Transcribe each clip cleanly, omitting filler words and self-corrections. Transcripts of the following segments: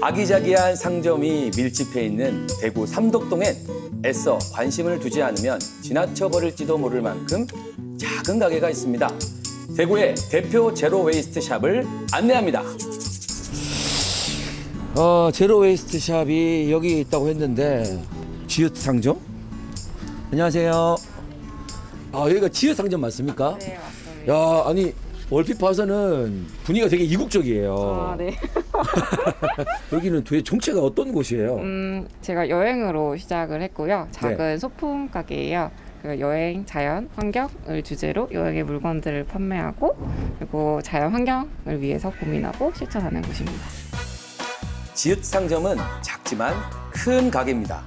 아기자기한 상점이 밀집해 있는 대구 삼덕동엔 애써 관심을 두지 않으면 지나쳐 버릴지도 모를 만큼 작은 가게가 있습니다. 대구의 대표 제로 웨이스트 샵을 안내합니다. 제로 웨이스트 샵이 여기 있다고 했는데 지읒 상점? 안녕하세요. 여기가 지읒 상점 맞습니까? 네, 맞습니다. 야, 아니 얼핏 봐서는 분위기가 되게 이국적이에요. 네. 여기는 도대체 정체가 어떤 곳이에요? 제가 여행으로 시작을 했고요. 작은 소품 가게예요. 그 여행, 자연, 환경을 주제로 여행의 물건들을 판매하고 그리고 자연 환경을 위해서 고민하고 실천하는 곳입니다. 지읒 상점은 작지만 큰 가게입니다.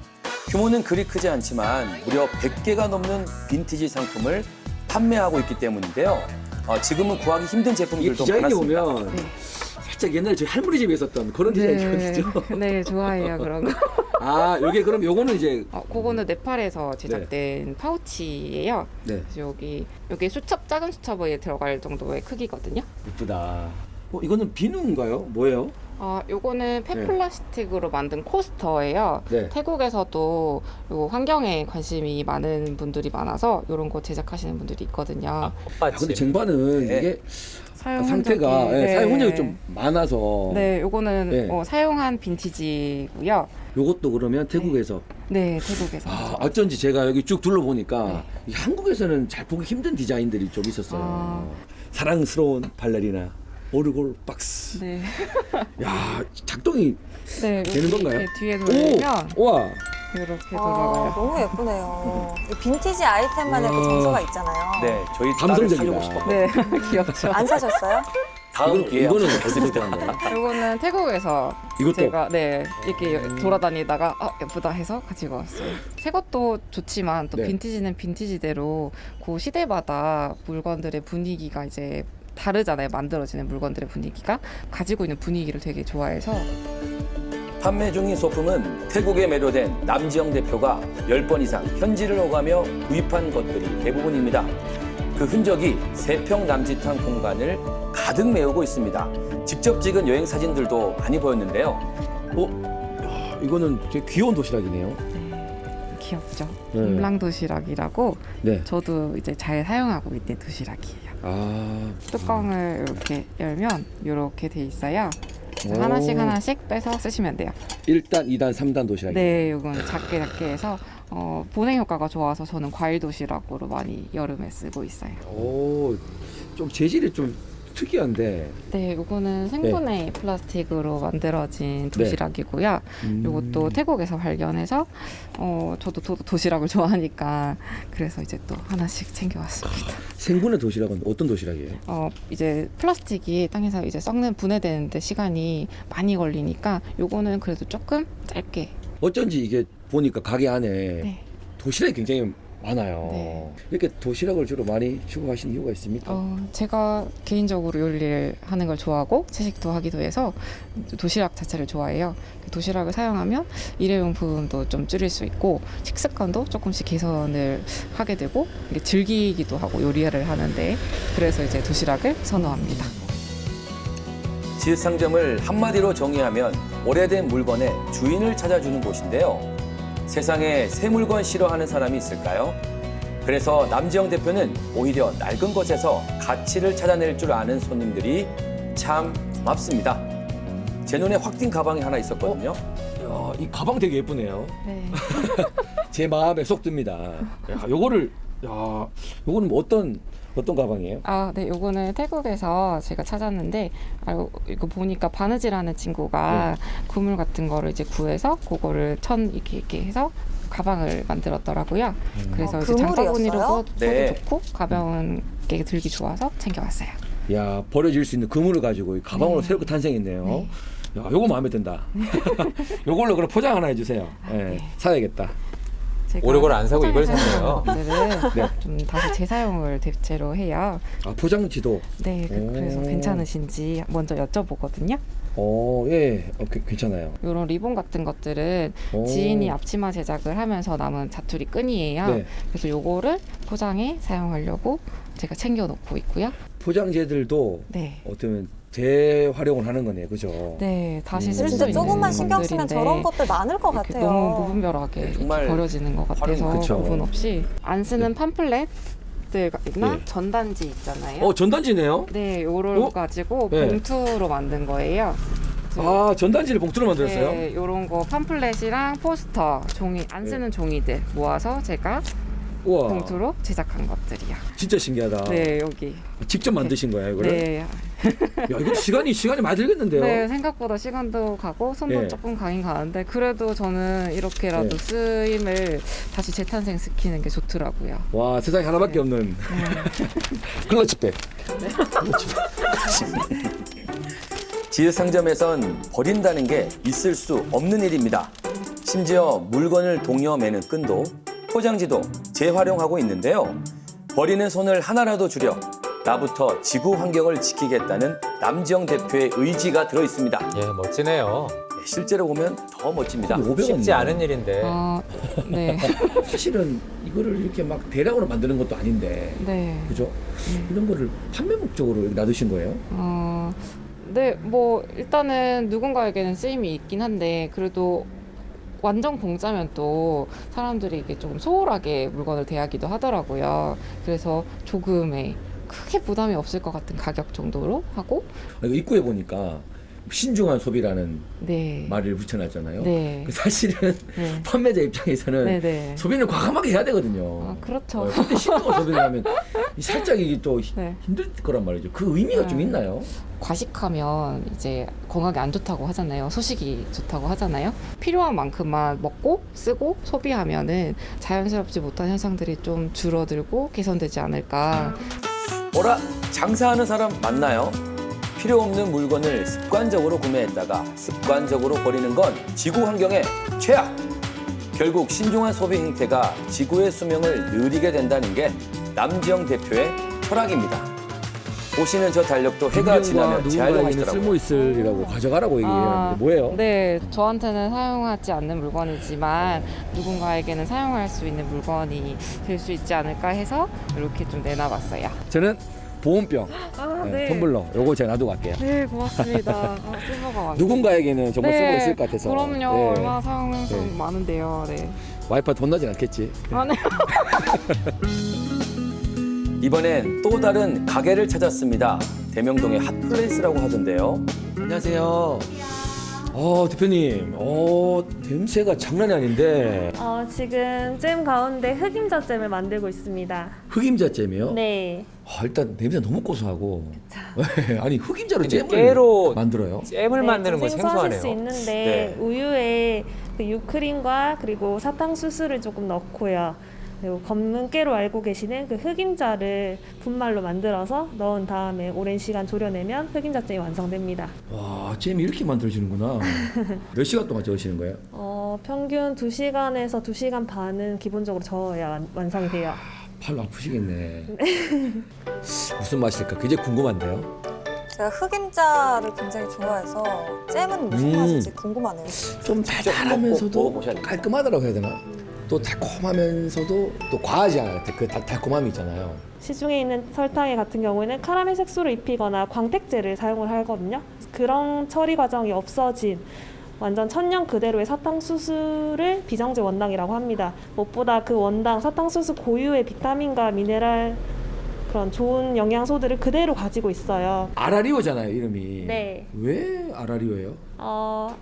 규모는 그리 크지 않지만 무려 100개가 넘는 빈티지 상품을 판매하고 있기 때문인데요. 지금은 구하기 힘든 이 제품들도 디자인이 많았습니다. 보면 네. 살짝 옛날에 저희 할머니 집에 있었던 그런 디자인이거든요. 네, 좋아해요 그런 거. 요게 그럼 요거는 이제 그거는 네팔에서 제작된 파우치예요. 네, 그래서 여기 수첩 작은 수첩에 들어갈 정도의 크기거든요. 예쁘다. 이거는 비누인가요? 뭐예요? 요거는 폐플라스틱으로 만든 코스터예요. 네. 태국에서도 요 환경에 관심이 많은 분들이 많아서 이런 거 제작하시는 분들이 있거든요. 근데 쟁반은 네. 이게 사용 상태가 흔적이, 사용 흔적이 좀 많아서 네, 요거는 네. 사용한 빈티지고요. 요것도 그러면 태국에서 네, 태국에서. 어쩐지 제가 여기 쭉 둘러보니까 이 한국에서는 잘 보기 힘든 디자인들이 좀 있었어요. 사랑스러운 발레리나 오르골 박스. 네. 야, 작동이 네, 되는 건가요? 이렇게 뒤에 돌리면 와. 이렇게 돌아가요. 너무 예쁘네요. 이 빈티지 아이템만의 그 정서가 있잖아요. 네, 저희 딸을 감성적이다. 사려고 싶었거든요. 네, 귀엽죠. 안 사셨어요? 다음 기회에 이거는 한번 어디서 구한 거예요? 요거는 태국에서 이것도? 제가 이렇게 돌아다니다가 예쁘다 해서 가지고 왔어요. 새 것도 좋지만 또 네. 빈티지는 빈티지대로 그 시대마다 물건들의 분위기가 이제 다르잖아요. 만들어지는 물건들의 분위기가 가지고 있는 분위기를 되게 좋아해서 판매 중인 소품은 태국에 매료된 남지영 대표가 10번 이상 현지를 오가며 구입한 것들이 대부분입니다. 그 흔적이 3평 남짓한 공간을 가득 메우고 있습니다. 직접 찍은 여행 사진들도 많이 보였는데요. 이거는 되게 귀여운 도시락이네요. 귀엽죠. 네. 임랑 도시락이라고 네. 저도 이제 잘 사용하고 있는 도시락이에요. 뚜껑을 이렇게 열면 이렇게 돼 있어요. 그래서 하나씩 빼서 쓰시면 돼요. 1단, 2단, 3단 도시락. 네, 이건 작게 해서 보냉 효과가 좋아서 저는 과일 도시락으로 많이 여름에 쓰고 있어요. 좀 재질이 좀 특이한데. 네, 이거는 생분해 플라스틱으로 만들어진 도시락이고요. 이것도 태국에서 발견해서 저도 도시락을 좋아하니까 그래서 이제 또 하나씩 챙겨왔습니다. 생분해 도시락은 어떤 도시락이에요? 이제 플라스틱이 땅에서 이제 썩는 분해되는데 시간이 많이 걸리니까 요거는 그래도 조금 짧게. 어쩐지 이게 보니까 가게 안에 네. 도시락이 굉장히 많아요. 네. 이렇게 도시락을 주로 많이 주고하시는 이유가 있습니까? 제가 개인적으로 요리를 하는 걸 좋아하고 채식도 하기도 해서 도시락 자체를 좋아해요. 도시락을 사용하면 일회용품도 좀 줄일 수 있고 식습관도 조금씩 개선을 하게 되고 이게 즐기기도 하고 요리를 하는데 그래서 이제 도시락을 선호합니다. 지읒 상점을 한마디로 정의하면 오래된 물건의 주인을 찾아주는 곳인데요. 세상에 새 물건 싫어하는 사람이 있을까요? 그래서 남지영 대표는 오히려 낡은 것에서 가치를 찾아낼 줄 아는 손님들이 참 고맙습니다. 제 눈에 확 띈 가방이 하나 있었거든요. 야, 이 가방 되게 예쁘네요. 네. 제 마음에 쏙 듭니다. 요거는 뭐 어떤 가방이에요? 네, 요거는 태국에서 제가 찾았는데 이거 보니까 바느질하는 친구가 그물 같은 거를 이제 구해서 그거를 이렇게 해서 가방을 만들었더라고요. 그래서 이제 장바구니로 그물이었어요? 써도 네. 좋고 가벼운 게 들기 좋아서 챙겨왔어요. 야, 버려질 수 있는 그물을 가지고 이 가방으로 새롭게 탄생했네요. 네. 야, 요거 마음에 든다. 요걸로 그럼 포장 하나 해주세요. 네, 사야겠다. 제가 오래걸 안 사고 이걸 포장해서 샀네요. 것들은 네. 좀 다시 재사용을 대체로 해요. 포장지도. 네, 그래서 오. 괜찮으신지 먼저 여쭤보거든요. 예, 괜찮아요. 이런 리본 같은 것들은 오. 지인이 앞치마 제작을 하면서 남은 자투리 끈이에요. 네. 그래서 요거를 포장에 사용하려고 제가 챙겨놓고 있고요. 포장재들도 네. 어쩌면 재활용을 하는 거네요, 그죠? 네, 다시 쓸 수 진짜 있는 조금만 신경 쓰면 것들인데 저런 것들 많을 것 이렇게 같아요. 너무 무분별하게 이렇게 정말 버려지는 것 활용, 같아서 그쵸. 구분 없이 안 쓰는 팜플렛들이나 네. 전단지 있잖아요. 전단지네요. 네, 요걸 어? 가지고 네. 봉투로 만든 거예요. 아, 전단지를 봉투로 만들었어요? 네, 요런 거 팜플렛이랑 포스터, 종이 안 쓰는 종이들 모아서 제가 우와, 봉투로 제작한 것들이요. 진짜 신기하다. 네, 여기. 직접 만드신 거예요, 이거를? 네, 야, 이거 시간이 많이 들겠는데요? 네, 생각보다 시간도 가고 손도 네. 조금 가긴 가는데 그래도 저는 이렇게라도 네. 쓰임을 다시 재탄생시키는 게 좋더라고요. 와, 세상에 하나밖에 없는 클러치백. 지읒 상점에선 버린다는 게 있을 수 없는 일입니다. 심지어 물건을 동여 매는 끈도 포장지도 재활용하고 있는데요. 버리는 손을 하나라도 줄여 나부터 지구 환경을 지키겠다는 남지영 대표의 의지가 들어 있습니다. 예, 멋지네요. 실제로 보면 더 멋집니다. 500원. 쉽지 않은 일인데. 네, 사실은 이거를 이렇게 막 대량으로 만드는 것도 아닌데, 네. 그죠? 이런 거를 판매 목적으로 놔두신 거예요? 네, 뭐 일단은 누군가에게는 쓰임이 있긴 한데 그래도 완전 공짜면 또 사람들이 이게 좀 소홀하게 물건을 대하기도 하더라고요. 그래서 조금의 크게 부담이 없을 것 같은 가격 정도로 하고, 이거 입구에 보니까 신중한 소비라는 네, 말을 붙여놨잖아요. 네, 사실은 네, 판매자 입장에서는 네, 네. 소비를 과감하게 해야 되거든요. 아, 그렇죠. 근데 신중한 소비를 하면 살짝 이게 또 네. 힘들 거란 말이죠. 그 의미가 좀 네. 있나요? 과식하면 이제 건강에 안 좋다고 하잖아요. 소식이 좋다고 하잖아요. 필요한 만큼만 먹고 쓰고 소비하면은 자연스럽지 못한 현상들이 좀 줄어들고 개선되지 않을까. 뭐라 장사하는 사람 맞나요? 필요 없는 물건을 습관적으로 구매했다가 습관적으로 버리는 건 지구 환경의 최악! 결국 신중한 소비 행태가 지구의 수명을 늘리게 된다는 게 남지영 대표의 철학입니다. 보시는 저 달력도 해가 지나면 누군가에게는 재활용하시더라고요. 쓸모 있으리라고 가져가라고 얘기하는데 뭐예요? 네, 저한테는 사용하지 않는 물건이지만 누군가에게는 사용할 수 있는 물건이 될 수 있지 않을까 해서 이렇게 좀 내놔봤어요. 저는 보온병, 네. 텀블러 요거 제가 놔두고 갈게요. 네, 고맙습니다. 쓸모가 많네요. 누군가에게는 정말 쓸모 네, 있을 것 같아서. 그럼요. 네. 얼마나 사용해서 네. 많은데요. 네. 와이프 돈 나진 않겠지. 아, 네. 이번엔 또 다른 가게를 찾았습니다. 대명동의 핫플레이스라고 하던데요. 안녕하세요. 대표님, 냄새가 장난이 아닌데 지금 잼 가운데 흑임자 잼을 만들고 있습니다. 흑임자잼이요? 네. 일단 냄새 너무 고소하고. 아니 흑임자로 근데 잼을 깨로 만들어요? 잼을 만드는 건 좀 생소하실 수 생소하네요. 있는데 네. 우유에 그 유크림과 그리고 사탕수수를 조금 넣고요. 그리고 검은 깨로 알고 계시는 그 흑임자를 분말로 만들어서 넣은 다음에 오랜 시간 졸여내면 흑임자 잼이 완성됩니다. 와, 잼이 이렇게 만들어지는구나. 몇 시간 동안 저으시는 거예요? 평균 2시간에서 2시간 반은 기본적으로 저어야 완성이 돼요. 팔 아프시겠네. 무슨 맛일까? 굉장히 궁금한데요. 제가 흑임자를 굉장히 좋아해서 잼은 무슨 음. 맛일지 궁금하네요. 좀 달달하면서도 먹어보셔야 됩니다. 깔끔하다고 해야 되나? 또 달콤하면서도 또 과하지 않아요. 그 달콤함이 있잖아요. 시중에 있는 설탕에 같은 경우에는 카라멜 색소를 입히거나 광택제를 사용을 하거든요. 그런 처리 과정이 없어진 완전 천년 그대로의 사탕수수를 비정제 원당이라고 합니다. 무엇보다 그 원당 사탕수수 고유의 비타민과 미네랄 그런 좋은 영양소들을 그대로 가지고 있어요. 아라리오잖아요, 이름이. 네. 왜 아라리오예요?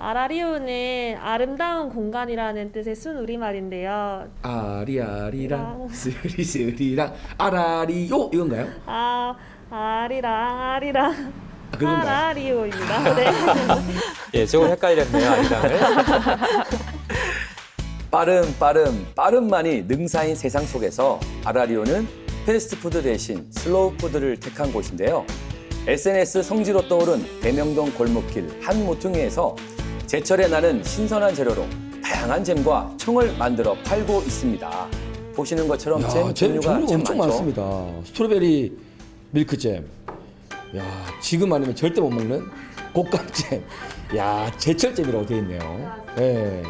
아라리오는 아름다운 공간이라는 뜻의 순우리말인데요. 아리아리랑 스리스리랑 아라리오 이건가요? 아리랑 그건가요? 아라리오입니다. 네. 예, 조금 헷갈렸네요, 아리랑을. 빠름만이 능사인 세상 속에서 아라리오는 패스트푸드 대신 슬로우푸드를 택한 곳인데요. SNS 성지로 떠오른 대명동 골목길 한 모퉁이에서 제철에 나는 신선한 재료로 다양한 잼과 청을 만들어 팔고 있습니다. 보시는 것처럼 잼 종류가 참 엄청 많죠. 많습니다. 스트로베리 밀크잼. 야, 지금 아니면 절대 못 먹는 곶감잼. 야, 제철잼이라고 되어 있네요. 네.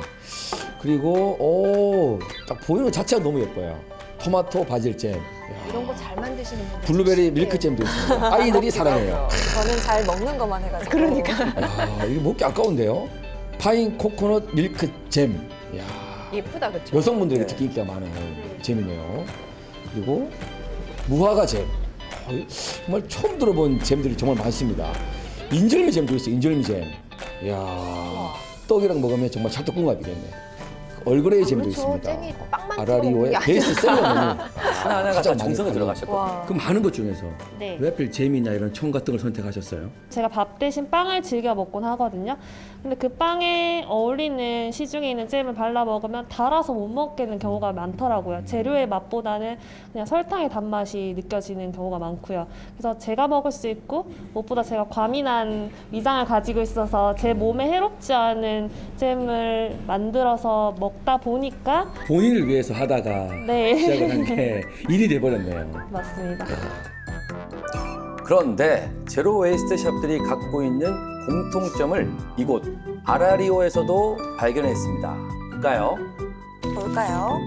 그리고 딱 보이는 것 자체가 너무 예뻐요. 토마토 바질잼. 이런 거 잘 만드시는 분들 블루베리 밀크잼도 있습니다. 아이들이 사랑해요. 저는 잘 먹는 것만 해가지고. 그러니까. 야, 이거 먹기 아까운데요. 파인 코코넛 밀크잼. 야, 예쁘다 그렇죠? 여성분들에게 특히 인기가 많은 잼이네요. 그리고 무화과 잼. 정말 처음 들어본 잼들이 정말 많습니다. 인절미 잼도 있어요. 인절미 잼. 이야, 떡이랑 먹으면 정말 찰떡궁합이겠네. 얼그레이 잼도 그렇죠. 있습니다. 잼이 빵만 아라리오의 찍어 먹는 게 베이스 셀러는 하나하나가 다 가장 정성이 많이 들어가셨거든요. 와. 그럼 많은 것 중에서 네. 왜 하필 잼이나 이런 청 같은 걸 선택하셨어요? 제가 밥 대신 빵을 즐겨 먹곤 하거든요. 근데 그 빵에 어울리는 시중에 있는 잼을 발라 먹으면 달아서 못 먹겠는 경우가 많더라고요. 재료의 맛보다는 그냥 설탕의 단맛이 느껴지는 경우가 많고요. 그래서 제가 먹을 수 있고 무엇보다 제가 과민한 위장을 가지고 있어서 제 몸에 해롭지 않은 잼을 만들어서 먹다 보니까 본인을 위해서 하다가 네. 시작을 한 게 일이 돼버렸네요. 맞습니다. 그런데 제로 웨이스트 샵들이 갖고 있는 공통점을 이곳 아라리오에서도 발견했습니다. 볼까요? 뭘까요?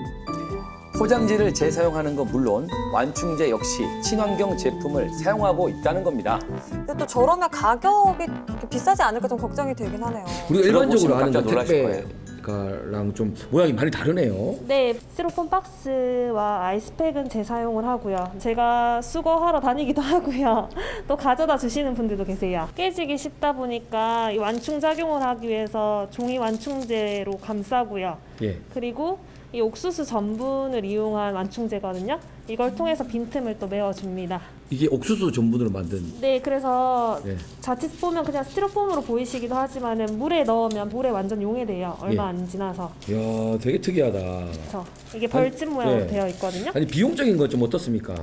포장지를 재사용하는 것 물론 완충제 역시 친환경 제품을 사용하고 있다는 겁니다. 근데 또 저러면 가격이 좀 비싸지 않을까 좀 걱정이 되긴 하네요. 우리가 일반적으로 들어보시면 아는 깜짝 놀라실 택배가랑 좀 모양이 많이 다르네요. 네, 스티로폼 박스와 아이스팩은 재사용을 하고요. 제가 수거하러 다니기도 하고요. 또 가져다 주시는 분들도 계세요. 깨지기 쉽다 보니까 이 완충 작용을 하기 위해서 종이 완충제로 감싸고요. 예. 그리고 이 옥수수 전분을 이용한 완충제거든요. 이걸 통해서 빈틈을 또 메워줍니다. 이게 옥수수 전분으로 만든. 네, 그래서 예. 자칫 보면 그냥 스티로폼으로 보이시기도 하지만은 물에 넣으면 물에 완전 용해돼요. 얼마 예. 안 지나서. 이야, 되게 특이하다. 그렇죠. 이게 벌집 모양으로 예. 되어 있거든요. 아니 비용적인 건 좀 어떻습니까?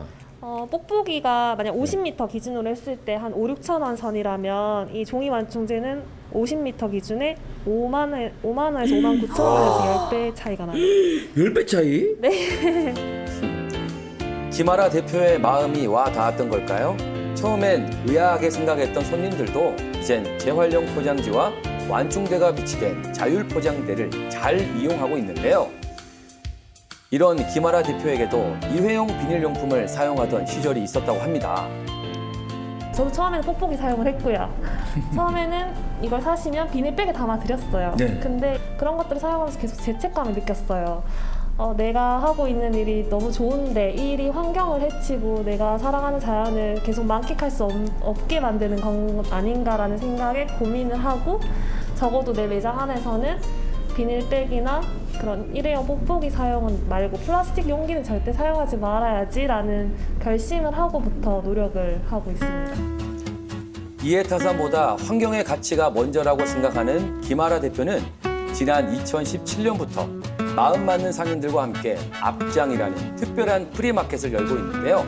뽁뽁이가 만약 50m 기준으로 했을 때 한 5, 6천 원 선이라면 이 종이 완충제는 50m 기준에 5만 원에서 5만 9천 원에서 10배 차이가 나요. 10배 차이? 네. 김아라 대표의 마음이 와 닿았던 걸까요? 처음엔 의아하게 생각했던 손님들도 이젠 재활용 포장지와 완충제가 비치된 자율 포장대를 잘 이용하고 있는데요. 이런 김아라 대표에게도 일회용 비닐용품을 사용하던 시절이 있었다고 합니다. 저도 처음에는 뽁뽁이 사용을 했고요. 처음에는 이걸 사시면 비닐백에 담아드렸어요. 네. 근데 그런 것들을 사용하면서 계속 죄책감을 느꼈어요. 내가 하고 있는 일이 너무 좋은데 이 일이 환경을 해치고 내가 사랑하는 자연을 계속 만끽할 수 없게 만드는 건 아닌가라는 생각에 고민을 하고 적어도 내 매장 안에서는 비닐백이나 그런 일회용 뽁뽁이 사용은 말고 플라스틱 용기는 절대 사용하지 말아야지라는 결심을 하고부터 노력을 하고 있습니다. 이해타산보다 환경의 가치가 먼저라고 생각하는 김아라 대표는 지난 2017년부터 마음 맞는 상인들과 함께 앞장이라는 특별한 프리마켓을 열고 있는데요.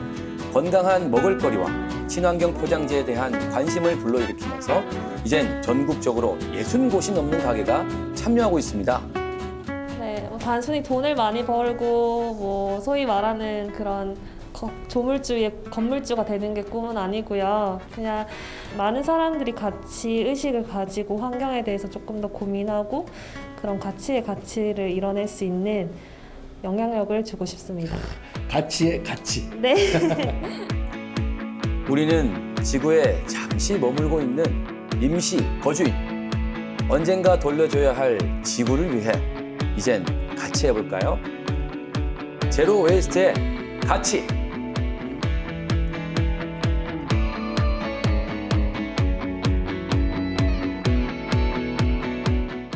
건강한 먹을거리와 친환경 포장재에 대한 관심을 불러일으키면서 이젠 전국적으로 60곳이 넘는 가게가 참여하고 있습니다. 네, 단순히 돈을 많이 벌고 소위 말하는 그런 조물주의 건물주가 되는 게 꿈은 아니고요. 그냥 많은 사람들이 가치 의식을 가지고 환경에 대해서 조금 더 고민하고 그런 가치를 이뤄낼 수 있는 영향력을 주고 싶습니다. 가치의 가치. 네. 우리는 지구에 잠시 머물고 있는 임시 거주인. 언젠가 돌려줘야 할 지구를 위해 이젠 같이 해볼까요? 제로 웨이스트의 가치.